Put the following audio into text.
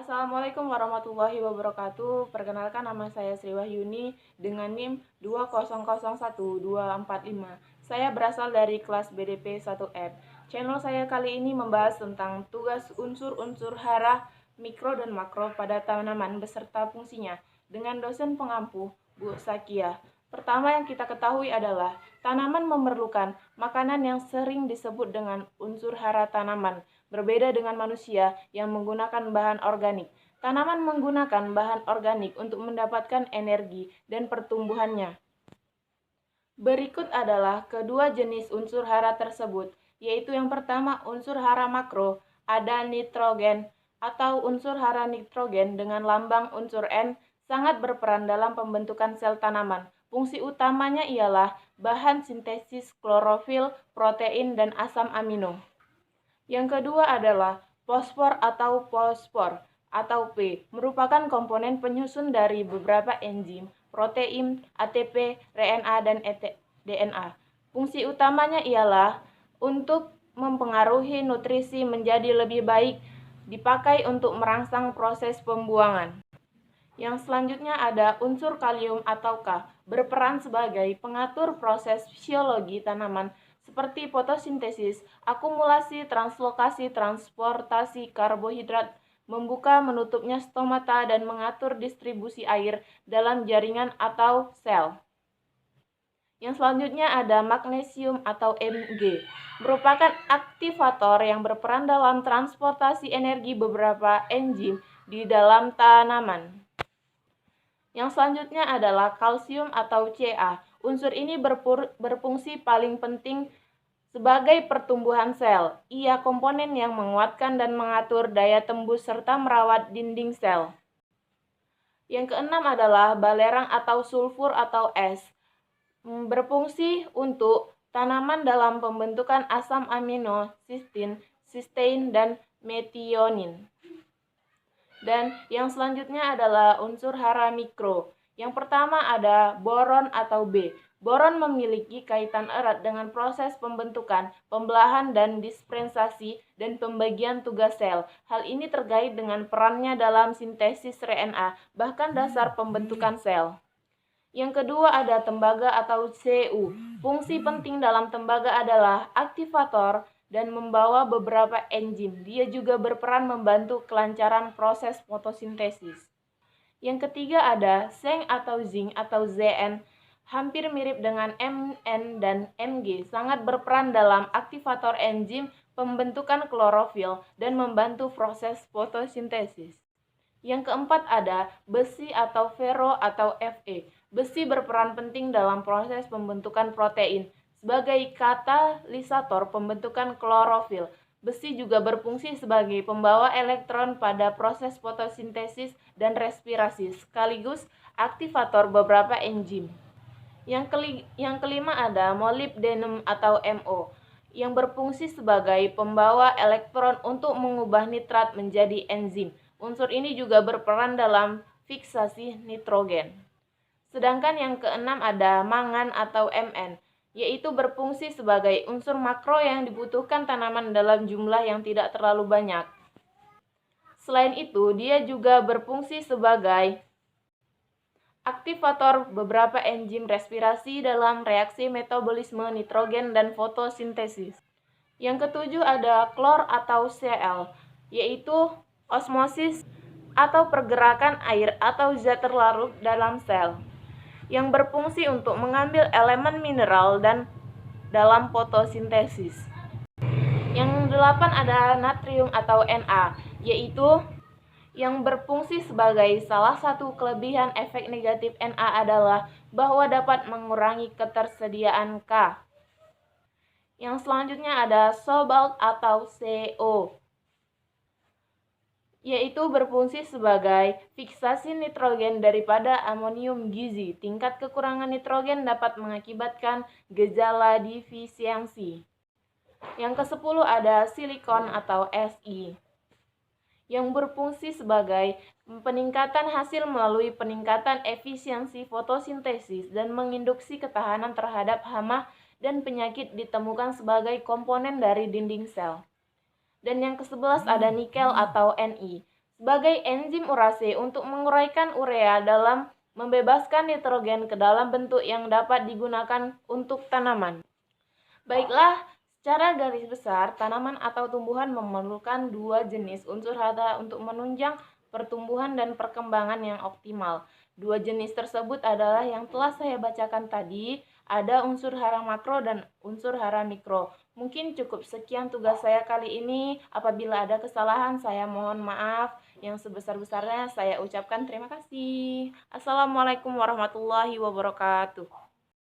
Assalamualaikum warahmatullahi wabarakatuh. Perkenalkan, nama saya Sri Wahyuni dengan NIM 2001245. Saya berasal dari kelas BDP 1F. Channel saya kali ini membahas tentang tugas unsur-unsur hara, mikro dan makro pada tanaman beserta fungsinya dengan dosen pengampu Bu Sakia. Pertama yang kita ketahui adalah tanaman memerlukan makanan yang sering disebut dengan unsur hara tanaman. Berbeda dengan manusia yang menggunakan bahan organik. Tanaman menggunakan bahan organik untuk mendapatkan energi dan pertumbuhannya. Berikut adalah kedua jenis unsur hara tersebut, yaitu yang pertama unsur hara makro, ada nitrogen atau unsur hara nitrogen dengan lambang unsur N sangat berperan dalam pembentukan sel tanaman. Fungsi utamanya ialah bahan sintesis klorofil, protein, dan asam amino. Yang kedua adalah fosfor atau P, merupakan komponen penyusun dari beberapa enzim, protein, ATP, RNA, dan DNA. Fungsi utamanya ialah untuk mempengaruhi nutrisi menjadi lebih baik, dipakai untuk merangsang proses pembuangan. Yang selanjutnya ada unsur kalium atau K, berperan sebagai pengatur proses fisiologi tanaman seperti fotosintesis, akumulasi, translokasi, transportasi karbohidrat, membuka menutupnya stomata, dan mengatur distribusi air dalam jaringan atau sel. Yang selanjutnya ada magnesium atau Mg, merupakan aktivator yang berperan dalam transportasi energi beberapa enzim di dalam tanaman. Yang selanjutnya adalah kalsium atau Ca. Unsur ini berfungsi paling penting sebagai pertumbuhan sel. Ia komponen yang menguatkan dan mengatur daya tembus serta merawat dinding sel. Yang keenam adalah balerang atau sulfur atau S. Berfungsi untuk tanaman dalam pembentukan asam amino, cysteine, dan metionin. Dan yang selanjutnya adalah unsur hara mikro. Yang pertama ada boron atau B. Boron memiliki kaitan erat dengan proses pembentukan, pembelahan, dan dispersasi dan pembagian tugas sel. Hal ini terkait dengan perannya dalam sintesis RNA, bahkan dasar pembentukan sel. Yang kedua ada tembaga atau Cu. Fungsi penting dalam tembaga adalah aktivator dan membawa beberapa enzim. Dia juga berperan membantu kelancaran proses fotosintesis. Yang ketiga ada Seng atau Zinc atau Zn, hampir mirip dengan Mn dan Mg, sangat berperan dalam aktivator enzim pembentukan klorofil dan membantu proses fotosintesis. Yang keempat ada besi atau Ferro atau Fe. Besi berperan penting dalam proses pembentukan protein sebagai katalisator pembentukan klorofil. Besi juga berfungsi sebagai pembawa elektron pada proses fotosintesis dan respirasi, sekaligus aktivator beberapa enzim. Yang kelima ada molybdenum atau Mo, yang berfungsi sebagai pembawa elektron untuk mengubah nitrat menjadi enzim. Unsur ini juga berperan dalam fiksasi nitrogen. Sedangkan yang keenam ada mangan atau Mn, yaitu berfungsi sebagai unsur makro yang dibutuhkan tanaman dalam jumlah yang tidak terlalu banyak. Selain itu, dia juga berfungsi sebagai aktivator beberapa enzim respirasi dalam reaksi metabolisme nitrogen dan fotosintesis. Yang ketujuh ada klor atau Cl, yaitu osmosis atau pergerakan air atau zat terlarut dalam sel, yang berfungsi untuk mengambil elemen mineral dan dalam fotosintesis. Yang delapan ada natrium atau Na, yaitu yang berfungsi sebagai salah satu kelebihan efek negatif Na adalah bahwa dapat mengurangi ketersediaan K. Yang selanjutnya ada cobalt atau Co, yaitu berfungsi sebagai fiksasi nitrogen daripada amonium gizi. Tingkat kekurangan nitrogen dapat mengakibatkan gejala defisiensi. Yang ke-10 ada silikon atau Si, yang berfungsi sebagai peningkatan hasil melalui peningkatan efisiensi fotosintesis dan menginduksi ketahanan terhadap hama dan penyakit, ditemukan sebagai komponen dari dinding sel. Dan yang ke-11 ada nikel atau Ni. sebagai enzim urase untuk menguraikan urea dalam membebaskan nitrogen ke dalam bentuk yang dapat digunakan untuk tanaman. Baiklah, secara garis besar, tanaman atau tumbuhan memerlukan dua jenis unsur hara untuk menunjang pertumbuhan dan perkembangan yang optimal. Dua jenis tersebut adalah yang telah saya bacakan tadi, ada unsur hara makro dan unsur hara mikro. Mungkin cukup sekian tugas saya kali ini. Apabila ada kesalahan, saya mohon maaf. Yang sebesar-besarnya saya ucapkan terima kasih. Assalamualaikum warahmatullahi wabarakatuh.